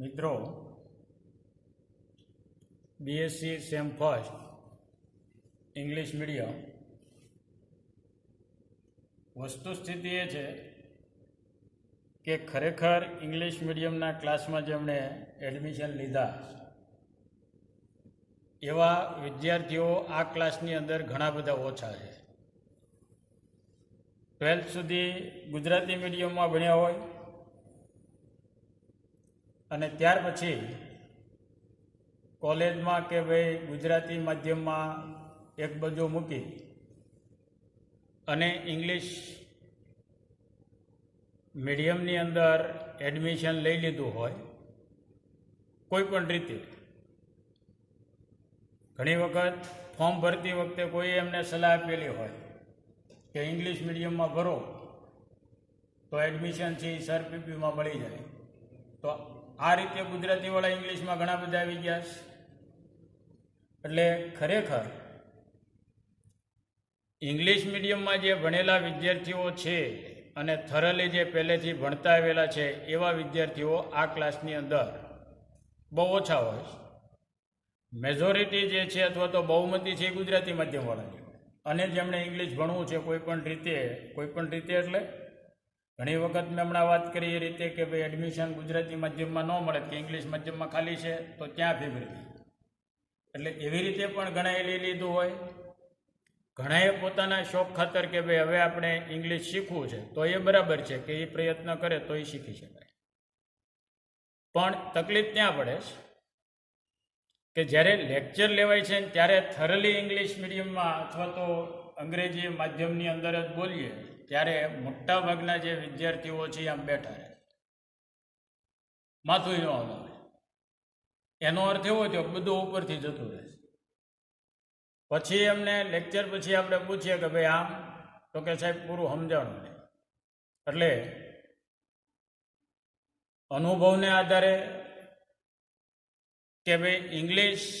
મિત્રો, BSc sem first English medium વસ્તુસ્થિતિ એ છે કે ખરેખર ઇંગ્લિશ મીડિયમના ક્લાસમાં જેમણે એડમિશન લીધા એવા વિદ્યાર્થીઓ આ ક્લાસની અંદર ઘણા બધા ઓછા છે. 12th સુધી ગુજરાતી મીડિયમમાં ભણ્યા હોય અને ત્યાર પછી કોલેજમાં કે ભાઈ ગુજરાતી માધ્યમમાં એક બાજુ મૂકી અને ઇંગ્લિશ મીડિયમની અંદર એડમિશન લઈ લીધું હોય કોઈ પણ રીતે. ઘણી વખત ફોર્મ ભરતી વખતે કોઈ એમને સલાહ આપેલી હોય કે ઇંગ્લિશ મીડિયમમાં ભરો તો એડમિશન છે એ સરપીપીમાં મળી જાય. તો આ રીતે ગુજરાતીવાળા ઇંગ્લિશમાં ઘણા બધા આવી ગયા છે. એટલે ખરેખર ઇંગ્લિશ મીડિયમમાં જે ભણેલા વિદ્યાર્થીઓ છે અને થરલી જે પહેલેથી ભણતા આવેલા છે એવા વિદ્યાર્થીઓ આ ક્લાસની અંદર બહુ ઓછા હોય. મેજોરિટી જે છે અથવા તો બહુમતી છે એ ગુજરાતી માધ્યમવાળા છે. અને જેમણે ઇંગ્લિશ ભણવું છે કોઈ પણ રીતે એટલે ઘણી વખત મેં હમણાં વાત કરી એ રીતે કે ભાઈ એડમિશન ગુજરાતી માધ્યમમાં ન મળે કે ઇંગ્લિશ માધ્યમમાં ખાલી છે તો ત્યાં ફી ભરી. એટલે એવી રીતે પણ ઘણાએ લઈ લીધું હોય. ઘણાએ પોતાના શોખ ખાતર કે ભાઈ હવે આપણે ઇંગ્લિશ શીખવું છે તો એ બરાબર છે કે એ પ્રયત્ન કરે તો એ શીખી શકાય. પણ તકલીફ ત્યાં પડે છે કે જ્યારે લેક્ચર લેવાય છે ત્યારે થરલી ઇંગ્લિશ મીડિયમમાં અથવા તો અંગ્રેજી માધ્યમની અંદર જ બોલીએ ત્યારે મોટાભાગના જે વિદ્યાર્થીઓ છે આમ બેઠા રહે, માથું ન હલાવે. એનો અર્થ એવો થયો બધું ઉપરથી જતું રહે. પછી એમને લેક્ચર પછી આપણે પૂછીએ કે ભાઈ આમ, તો કે સાહેબ પૂરું સમજાણું નહીં. એટલે અનુભવને આધારે કે ભાઈ ઇંગ્લિશ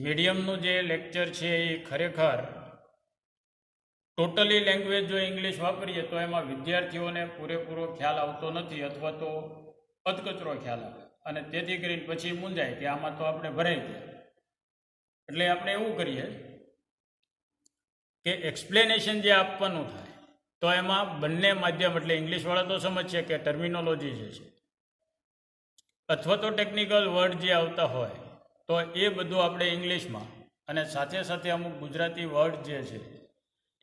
મીડિયમનું જે લેક્ચર છે એ ખરેખર ટોટલી લેંગ્વેજ જો ઇંગ્લિશ વાપરીએ તો એમાં વિદ્યાર્થીઓને પૂરેપૂરો ખ્યાલ આવતો નથી અથવા તો અધકચરો ખ્યાલ આવે અને તેથી કરીને પછી મૂંઝાય કે આમાં તો આપણે ભરાઈ ગયા. એટલે આપણે એવું કરીએ કે એક્સપ્લેનેશન જે આપવાનું થાય તો એમાં બંને માધ્યમ એટલે ઇંગ્લિશવાળા તો સમજશે કે ટર્મિનોલોજી જે છે અથવા તો ટેકનિકલ વર્ડ જે આવતા હોય તો એ બધું આપણે ઇંગ્લિશમાં અને સાથે સાથે અમુક ગુજરાતી વર્ડ જે છે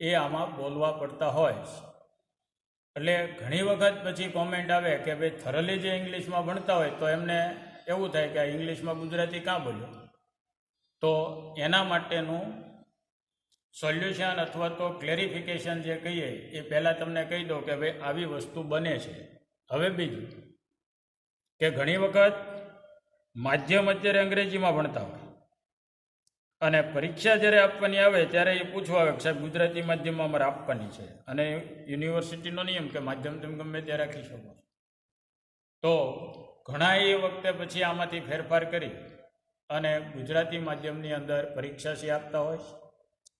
એ આમાં બોલવા પડતા હોય. એટલે ઘણી વખત પછી કોમેન્ટ આવે કે ભાઈ થરલી જે ઇંગ્લિશમાં ભણતા હોય તો એમને એવું થાય કે આ ઇંગ્લિશમાં ગુજરાતી કાં બોલ્યો. તો એના માટેનું સોલ્યુશન અથવા તો ક્લેરિફિકેશન જે કહીએ એ પહેલાં તમને કહી દઉં કે ભાઈ આવી વસ્તુ બને છે. હવે બીજું કે ઘણી વખત માધ્યમ અત્યારે અંગ્રેજીમાં ભણતા હોય અને પરીક્ષા જ્યારે આપવાની આવે ત્યારે એ પૂછવા આવે કે સાહેબ ગુજરાતી માધ્યમમાં અમારે આપવાની છે અને યુનિવર્સિટીનો નિયમ કે માધ્યમ તમે ગમે ત્યાં રાખી શકો. તો ઘણા એ વખતે પછી આમાંથી ફેરફાર કરી અને ગુજરાતી માધ્યમની અંદર પરીક્ષા છે આપતા હોય.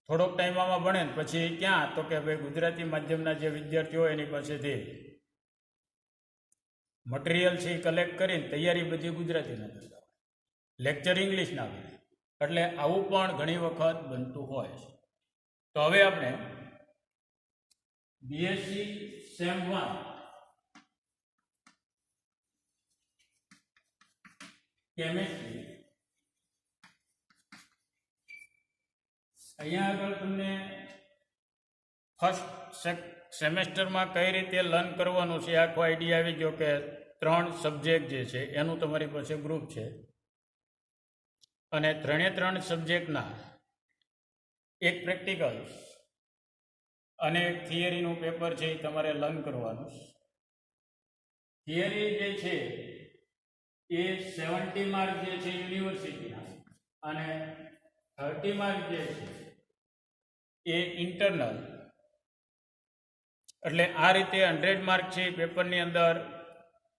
થોડોક ટાઈમ આમાં ભણે ને પછી ક્યાં તો કે ભાઈ ગુજરાતી માધ્યમના જે વિદ્યાર્થીઓ હોય એની પાસેથી મટીરિયલ છે એ કલેક્ટ કરીને તૈયારી બધી ગુજરાતીના કરતા હોય, લેક્ચર ઇંગ્લિશના આવે. એટલે આવું પણ ઘણી વખત બનતું હોય છે. તો હવે આપણે બીએસસી સેમ 1 કેમેસ્ટ્રી અહીંયા આગળ તમને ફર્સ્ટ સેમેસ્ટરમાં કઈ રીતે લર્ન કરવાનું છે આખો આઈડિયા આવી ગયો કે 3 સબ્જેક્ટ જે છે એનું તમારી પાસે ગ્રુપ છે અને 3 સબ્જેક્ટના એક પ્રેક્ટિકલ અને એક થિયરીનું પેપર છે એ તમારે લર્ન કરવાનું. થિયરી જે છે એ 70 માર્ક જે છે યુનિવર્સિટીના અને 30 માર્ક જે છે એ ઇન્ટરનલ. એટલે આ રીતે 100 માર્ક છે એ પેપરની અંદર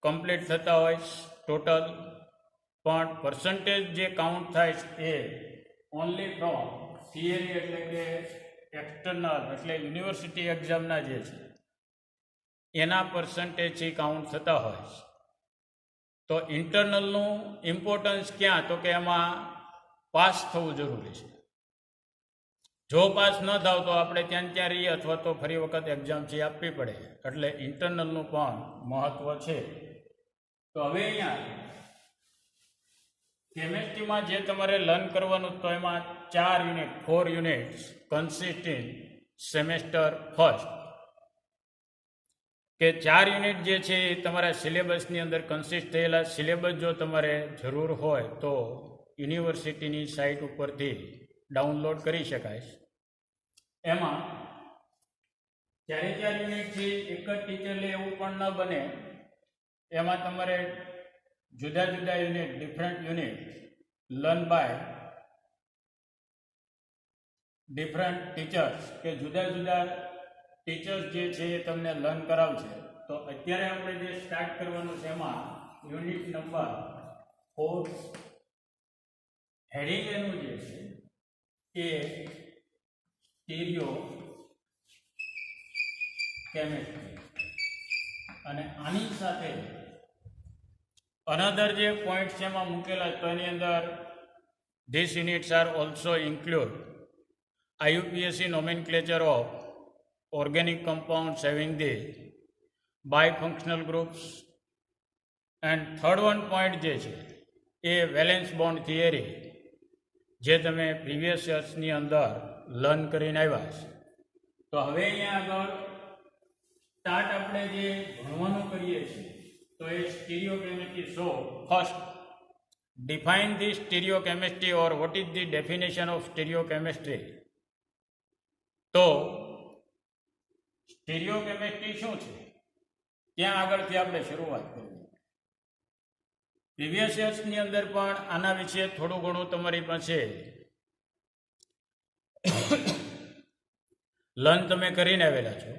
કમ્પ્લીટ થતા હોય ટોટલ. પણ પર્સન્ટેજ જે કાઉન્ટ થાય એ ઓનલી ફ્રોમ થિયરી એટલે કે એક્સટર્નલ એટલે યુનિવર્સિટી એક્ઝામના જે છે એના પર્સન્ટેજ છે કાઉન્ટ થતા હોય. તો ઇન્ટરનલનું ઇમ્પોર્ટન્સ ક્યાં? તો કે એમાં પાસ થવું જરૂરી છે. જો પાસ ન થાવ તો આપણે ત્યાં રહીએ અથવા તો ફરી વખત એક્ઝામ છે આપવી પડે. એટલે ઇન્ટરનલનું પણ મહત્ત્વ છે. તો હવે અહીંયા કેમેસ્ટ્રીમાં જે તમારે લર્ન કરવાનું તો એમાં 4 unit 4 units consist in semester first, કે 4 યુનિટ જે છે એ તમારા સિલેબસની અંદર કન્સિસ્ટ થયેલા. સિલેબસ જો તમારે જરૂર હોય તો યુનિવર્સિટીની સાઇટ ઉપરથી ડાઉનલોડ કરી શકાય. એમાં 4 યુનિટ છે એક જ ટીચર લે એવું પણ ન બને. એમાં તમારે જુદા જુદા unit different unit learn by different teachers, કે જુદા જુદા ટીચર્સ જે છે એ તમને લર્ન કરાવશે. તો અત્યારે આપણે જે સ્ટાર્ટ કરવાનું છે એમાં યુનિટ નંબર 4 હેડિંગ એનું જે છે એ સ્ટીરિયો કેમેસ્ટ્રી, અને આની સાથે અનધર જે પોઈન્ટ્સ છે એમાં મૂકેલા. તો એની અંદર this units are also include IUPAC nomenclature of organic compounds having the bifunctional groups, and third one point જે છે એ વેલેન્સ બોન્ડ થિયરી, જે તમે પ્રીવિયસ યર્સની અંદર લર્ન કરીને આવ્યા છે. તો હવે અહીંયા આગળ સ્ટાર્ટ આપણે જે ભણવાનું કરીએ છીએ તો એ stereochemistry. So first define the stereochemistry, or what is the definition of stereochemistry. તો સ્ટીરિયોકેમિસ્ટ્રી શું છે ત્યાં આગળથી આપણે શરૂઆત કરીએ. પ્રીવિયસ યર્સની અંદર પણ આના વિશે થોડું ઘણું તમારી પાસે લર્ન તમે કરીને આવેલા છો.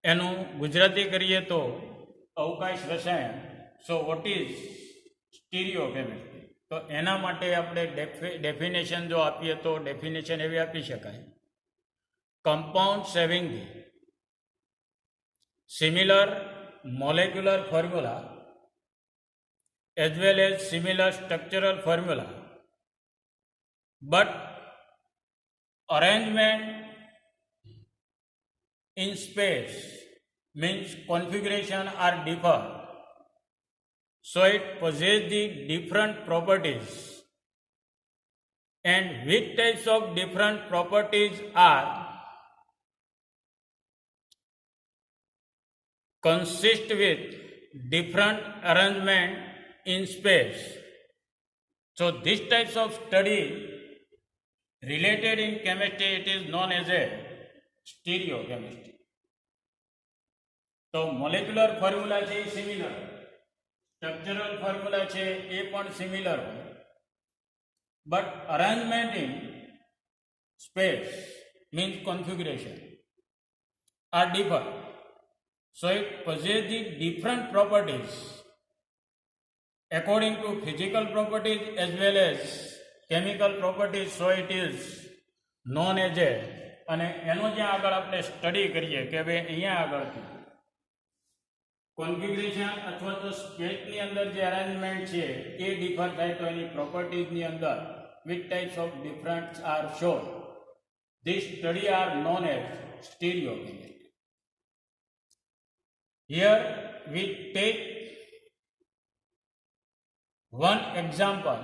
એનું ગુજરાતી કરીએ તો અવકાશ રસાયણ. So what is stereochemistry? તો એના માટે આપણે ડેફિનેશન જો આપીએ તો ડેફિનેશન એવી આપી શકાય: compounds having the similar molecular formula as well as similar structural formula, but arrangement in space means configuration are different, so it possesses the different properties, and which types of different properties are consist with different arrangement in space. So these types of study related in chemistry, it is known as a stereochemistry. તો molecular formula છે એ similar, structural formula છે એ પણ similar હોય, but arrangement in space means configuration are different. So it possesses the different properties according to physical properties as well as chemical properties. So it is known as a, અને એનો જે આગળ આપણે study કરીએ કે ભાઈ અહીંયા આગળથી કોન્ફિગ્યુરેશન અથવા તો સ્પેસની અંદર જે અરેન્જમેન્ટ છે એ ડિફર થાય તો એની પ્રોપર્ટીઝની અંદર which types of difference are shown. This study are known as stereochemistry. Here we take one example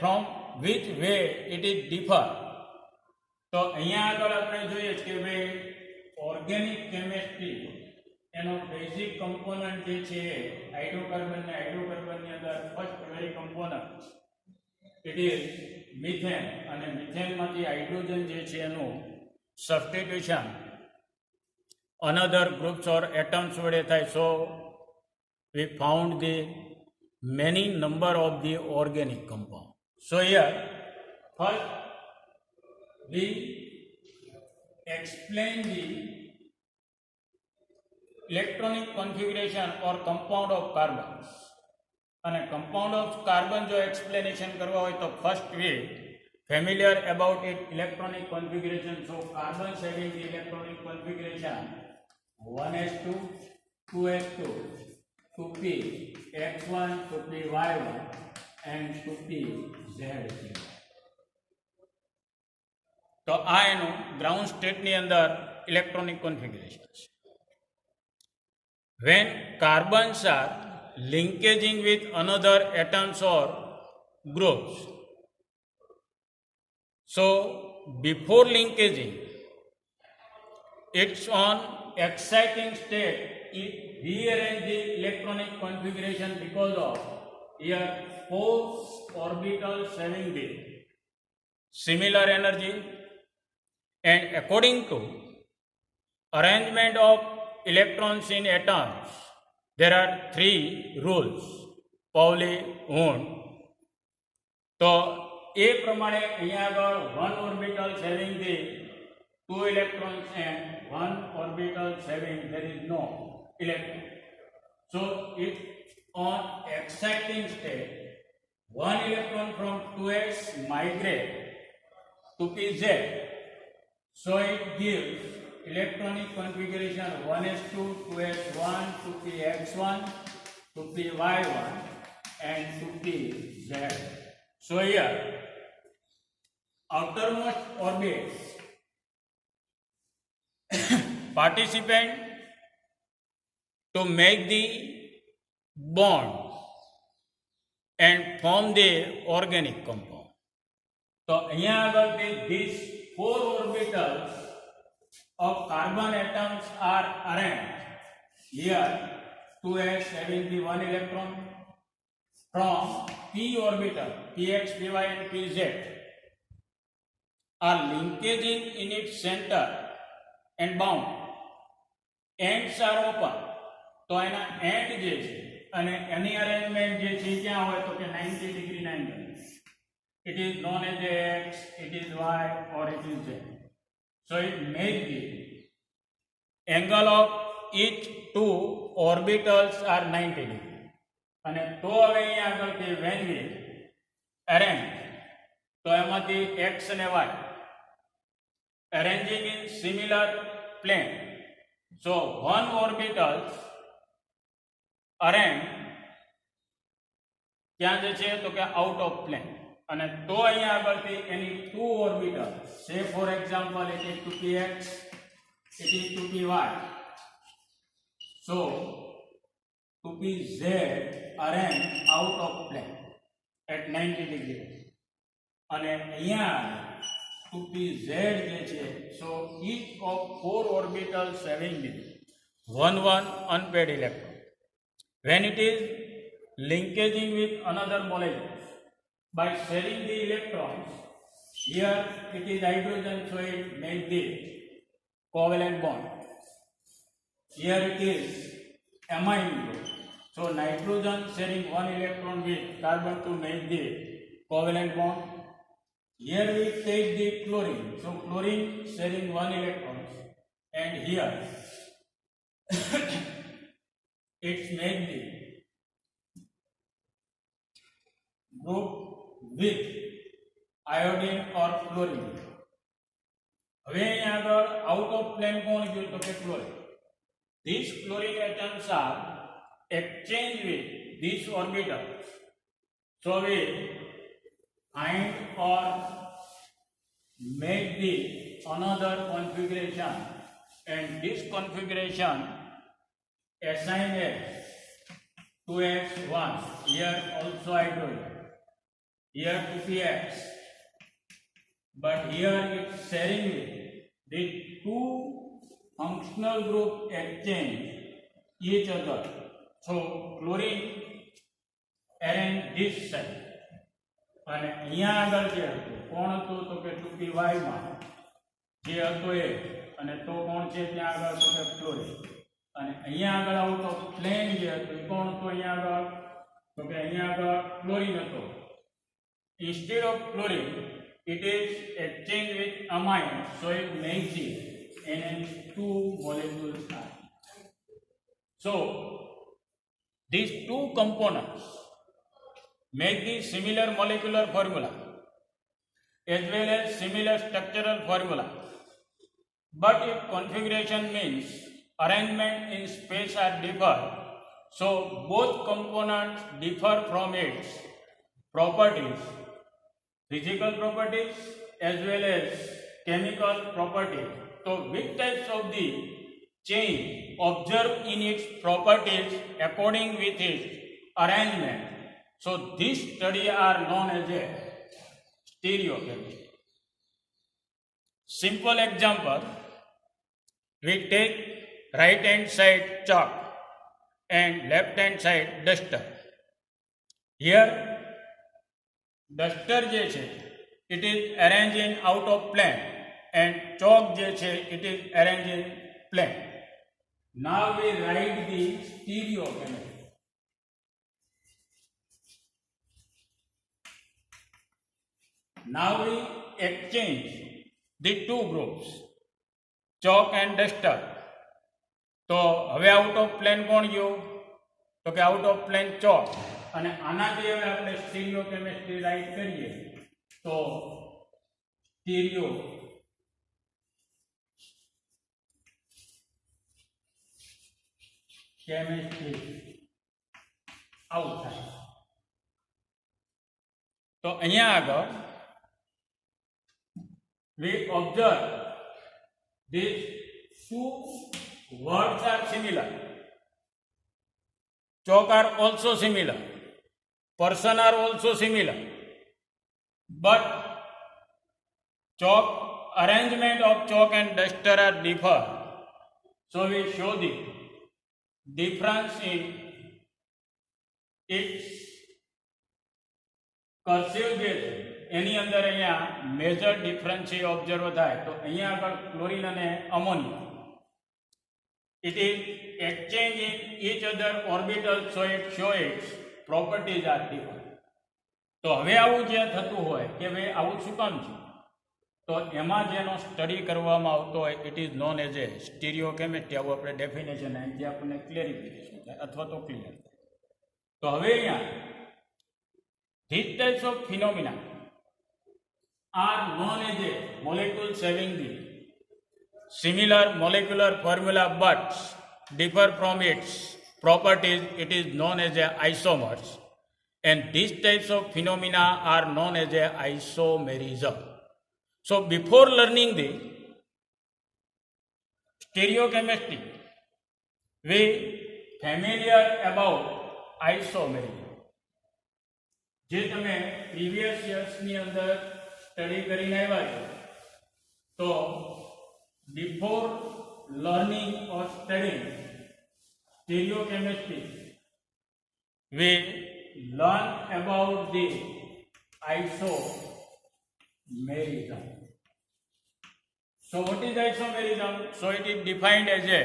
from which way it is differ. તો અહીંયા આગળ આપણે જોઈએ કે ભાઈ ઓર્ગેનિક કેમેસ્ટ્રી એનો બેઝિક કમ્પોનન્ટ જે છે હાઇડ્રોકાર્બન ને હાઇડ્રોકાર્બનની અંદર first very component it is methane, અને મિથેનમાંથી હાઇડ્રોજન જે છે એનું substitution another groups or atoms વડે થાય. So we found the many number of the organic compound. So here first we explain the electronic configuration or compound of carbons. અને compound of carbon જો explanation કરવા હોય તો first we familiar about its electronic configuration. So carbons having the electronic configuration 1s2 2s2 2p x1 2p y1 and 2p z0. તો આ એનું ground સ્ટેટની અંદર electronic configuration છે. When carbons are linkaging with another atoms or groups, so before linkaging, its on exciting state, it rearrange the electronic configuration because of here 4 orbitals having the similar energy, and according to arrangement of electrons in atoms, there are 3 rules. Pauli Hund. તો એ પ્રમાણે અહીંયા આગળ 1 orbitals having the 2 electrons and 1 orbitals having there is no electron. So if on exciting state 1 electron from 2s migrate to pz, so it gives electronic configuration 1s2, 2s1, 2px1, 2py1 and 2pz. So here outermost orbit participant to make the bond and form the organic compound. So here these 4 orbitals of carbon atoms are arranged. Here 2s having the 1 electron from p orbital px, py and pz are linkaging in its center and bound. Ends are open. તો એના end જે છે અને એની arrangement જે છે ક્યાં હોય તો કે 90 degree angle. It is known as x, it is y or it is z. So it makes the angle of each 2 orbitals are 90 degree. અને તો હવે અહીંયા આગળથી when we arrange તો એમાંથી x અને y arranging in similar plane. So 1 orbitals arrange ક્યાં જે છે તો કે out of plane. અને તો અહીંયા આગળથી એની 2 orbital say for example it is 2px, it is 2py, so 2pz arrange out of plane at 90 degree. અને અહીંયા 2pz જે છે so each of 4 orbitals having the 1 unpaired electron. When it is linkaging with another molecule by sharing the electrons, here it is hydrogen, so it makes the covalent bond. Here it is amine group, so nitrogen sharing 1 electron with carbon to make the covalent bond. Here we take the chlorine, so chlorine sharing 1 electron, and here it's made the group with iodine or chlorine. હવે અહીંયા આગળ out of plane કોણ ગયું તો કે chlorine. These chlorine atoms are exchanged with these orbitals. So we find or make the another configuration, and this configuration assign as 2s1. Here also hydrogen. Here 2px, but here it's sharing with the 2 functional group exchange each other. So chlorine arrange this side. અને અહીંયા આગળ જે હતું કોણ હતું તો કે 2py માં જે હતો એ અને તો કોણ છે ત્યાં આગળ તો કે ક્લોરીન. અને અહીંયા આગળ આઉટ ઓફ પ્લેન જે હતું એ કોણ હતું અહીંયા આગળ તો કે અહીંયા આગળ ક્લોરીન હતો. Instead of chlorine, it is exchanged with amine, so it makes it NH2 molecules are. So these 2 components make the similar molecular formula as well as similar structural formula, but if configuration means arrangement in space are differ. So both components differ from its properties, physical properties as well as chemical properties. So which types of the change observed in its properties according with its arrangement. So this study are known as a stereochemistry. Simple example, we take right hand side chalk and left hand side duster. Here duster je છે it is arranged in out of plane and chalk je છે it is arranged in plane. Now we write the stereochemistry. Now we exchange the two groups, chalk and duster. તો હવે out of plane કોણ ગયું? તો કે out of plane ચોક. અને આનાથી હવે આપણે સ્ટીરિયો કેમિસ્ટ્રી રાઈટ કરીએ તો સ્ટીરિયો કેમિસ્ટ્રી આવું થાય. તો અહીંયા આગળ we observe these two words are similar, chalk are also similar, person are also similar, but chalk arrangement of chalk and duster are differ. So we show the difference in its cursive જે છે એની અંદર અહીંયા major difference observe થાય. તો અહીંયા આગળ chlorine અને ammonia it is exchange in each other orbital, so it shows its properties are different. તો હવે આવું જે થતું હોય કે ભાઈ આવું શું કામ છે, તો એમાં જેનો સ્ટડી કરવામાં આવતો હોય it is known as a stereo chemistry. આવું આપણે ડેફિનેશન અહીંથી આપણને ક્લેરિફિકેશન થાય અથવા તો ક્લિયર થાય. તો હવે અહીંયા these types of phenomena are known as a molecules having the similar molecular formula but differ from its properties. It is known as a isomers, and these types of phenomena are known as a isomerism. So before learning the stereochemistry, we familiar about isomerism. જે તમે previous યર્સની અંદર study કરીને આવ્યા છો, તો before learning or studying stereochemistry, we learn about the isomerism. So what is isomerism? So it is defined as a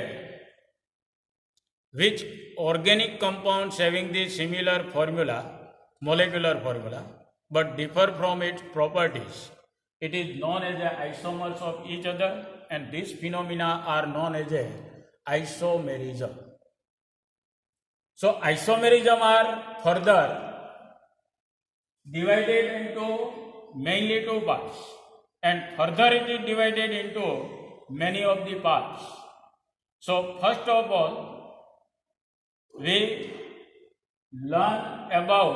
which organic compounds having the similar formula, molecular formula, but differ from its properties. It is known as the isomers of each other, and these phenomena are known as a isomerism. So isomerism are further divided into mainly two parts, and further it is divided into many of the parts. So first of all, we learn about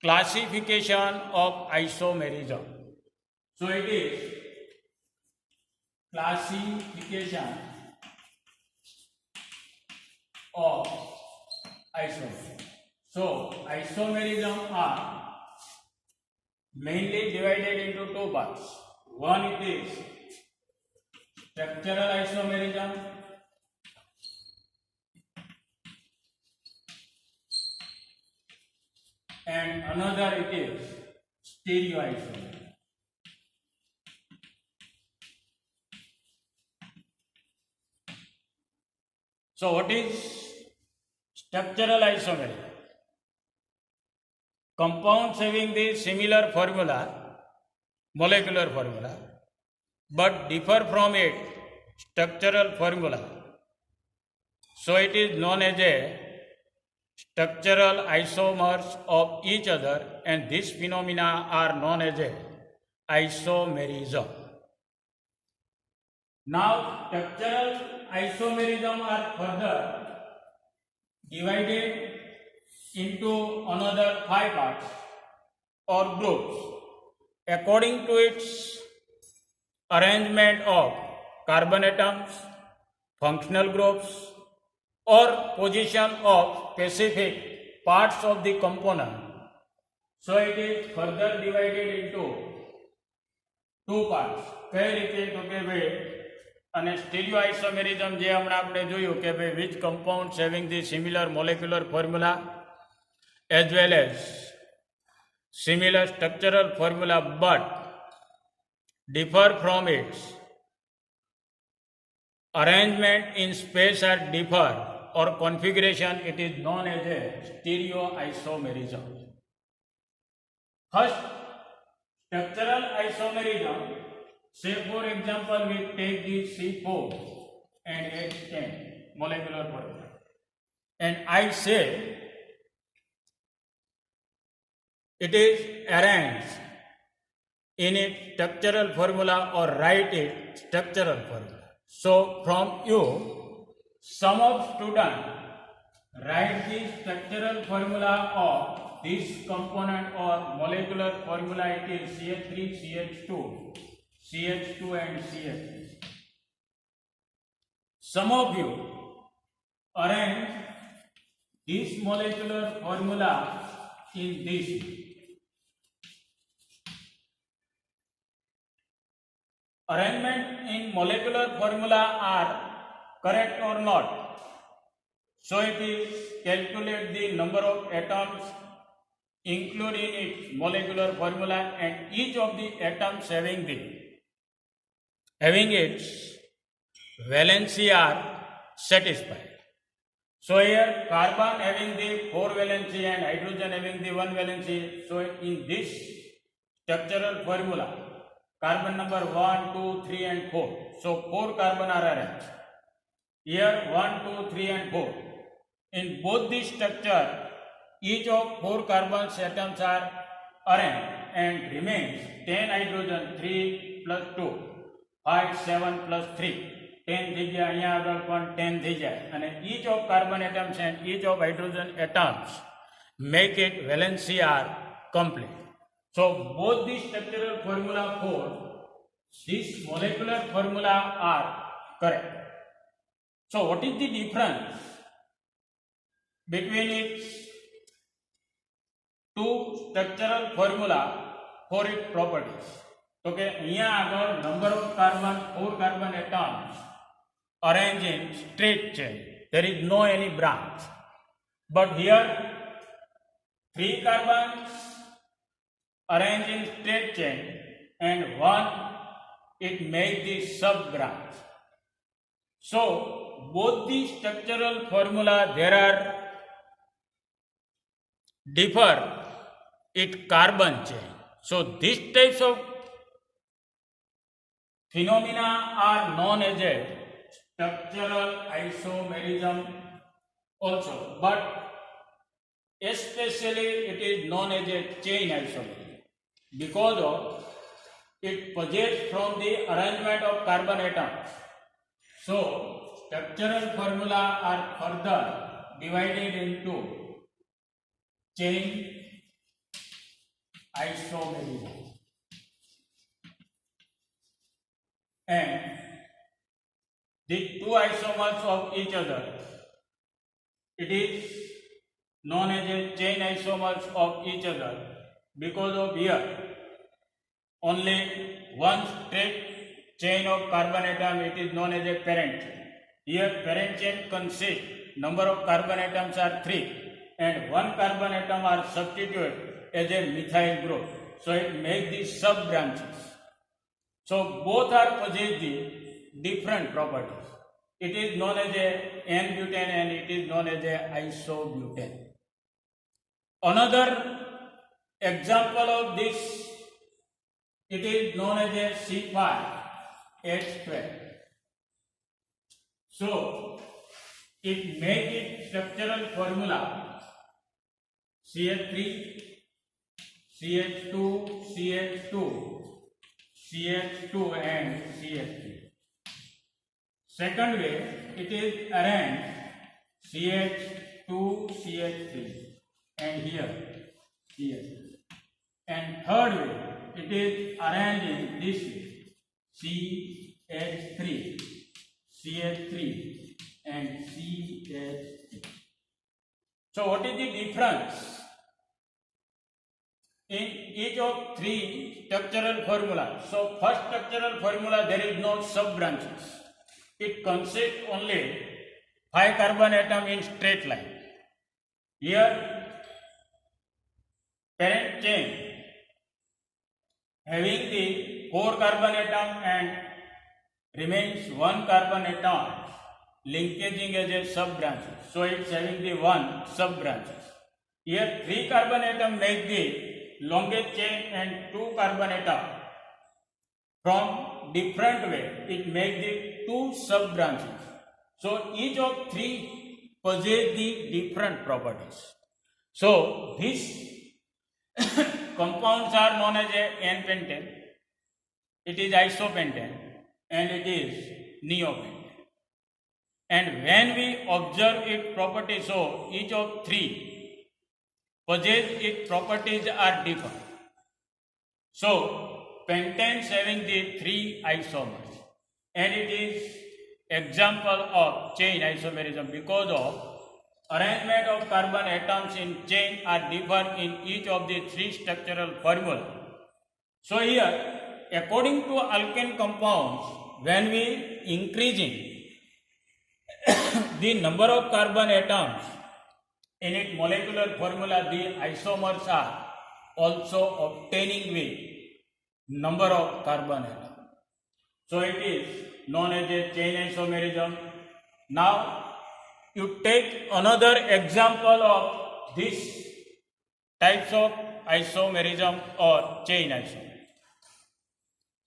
classification of isomerism. So it is classification of isomerism. So isomerism are mainly divided into two parts. One, it is structural isomerism, and another it is stereoisomerism. So what is structural isomerism? Compounds having the similar formula, molecular formula, but differ from its structural formula. So it is known as a structural isomers of each other, and these phenomena are known as a isomerism. Now structural isomerism are further divided into another 5 parts or groups according to its arrangement of carbon atoms, functional groups, or position of specific parts of the component. So it is further divided into 2 parts. કઈ રીતે તો કે ભાઈ અને સ્ટીરિયોઆઇસોમેરિઝમ જે હમણાં આપણે જોયું કે ભાઈ which compounds having the similar molecular formula as well as similar structural formula but differ from its arrangement in space are differ or configuration, it is known as a stereoisomerism. First, structural isomerism, say for example we take the C4 and H10 molecular formula and I say it is arranged in its structural formula or write it structural formula. So from you, some of students write the structural formula of this component or molecular formula. It is CH3, CH2, CH2 and CH3. Some of you arrange this molecular formula in this. Arrangement in molecular formula are correct or not. So it is calculate the number of atoms included in its molecular formula and each of the atoms having its valency are satisfied. So here carbon having the 4 valency and hydrogen having the 1 valency. So in this structural formula carbon number 1, 2, 3 and 4. So 4 carbon are arranged. Here 1, 2, 3 and 4. In both the structure, each of 4 carbon atoms are arranged and remains 10 hydrogen 3 plus 2, 5, 7 plus 3. 10 થઈ જાય અહીંયા આગળ પણ 10 થઈ જાય અને each of carbon atoms and each of hydrogen atoms make it valency are complete. So both the structural formula for this molecular formula are correct. So what is the difference between its two structural formula for its properties? Okay, here આગળ number of carbon, 4 carbon atoms arranged in straight chain. There is no any branch. But here 3 carbons arranged in straight chain and 1 it makes the sub branch. So both the structural formula there are differ it carbon chain. So these types of phenomena are known as a structural isomerism also, but especially it is known as a chain isomerism because of it possesses from the arrangement of carbon atoms. So structural formula are further divided into chain isomerism and the two isomers of each other, it is known as a chain isomers of each other because of here only one straight chain of carbon atom, it is known as a parent chain. Here parent chain consists number of carbon atoms are 3 and 1 carbon atom are substituted as a methyl group. So it makes the sub branches. So both are possess the different properties. It is known as a N-butane and it is known as a isobutane. Another example of this, it is known as a C5H12. So it makes its structural formula CH3, CH2, CH2, CH2 and CH3. Second way, it is arranged CH2CH3 and here. And third way, it is arranged in this way, CH3 and CH3. So what is the difference? In each of three structural formulas. So first structural formula, there is no sub branches. It consists only 5 carbon atom in straight line. Here parent chain having the 4 carbon atom and remains 1 carbon atom linkaging as a sub branches. So it's having the 1 sub branches. Here 3 carbon atom make the longest chain and 2 carbon atom from different way it makes the 2 sub branches. So each of 3 possess the different properties. So these compounds are known as a N-pentane, it is isopentane, and it is neopentane. And when we observe its properties, so each of 3 possess its properties are different. So pentanes having the 3 isomers, and it is example of chain isomerism because of arrangement of carbon atoms in chain are different in each of the 3 structural formula. So here, according to alkane compounds, when we increasing the number of carbon atoms in its molecular formula, the isomers are also obtaining with number of carbon atoms. So it is known as a chain isomerism. Now you take another example of this types of isomerism or chain isomerism.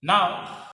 Now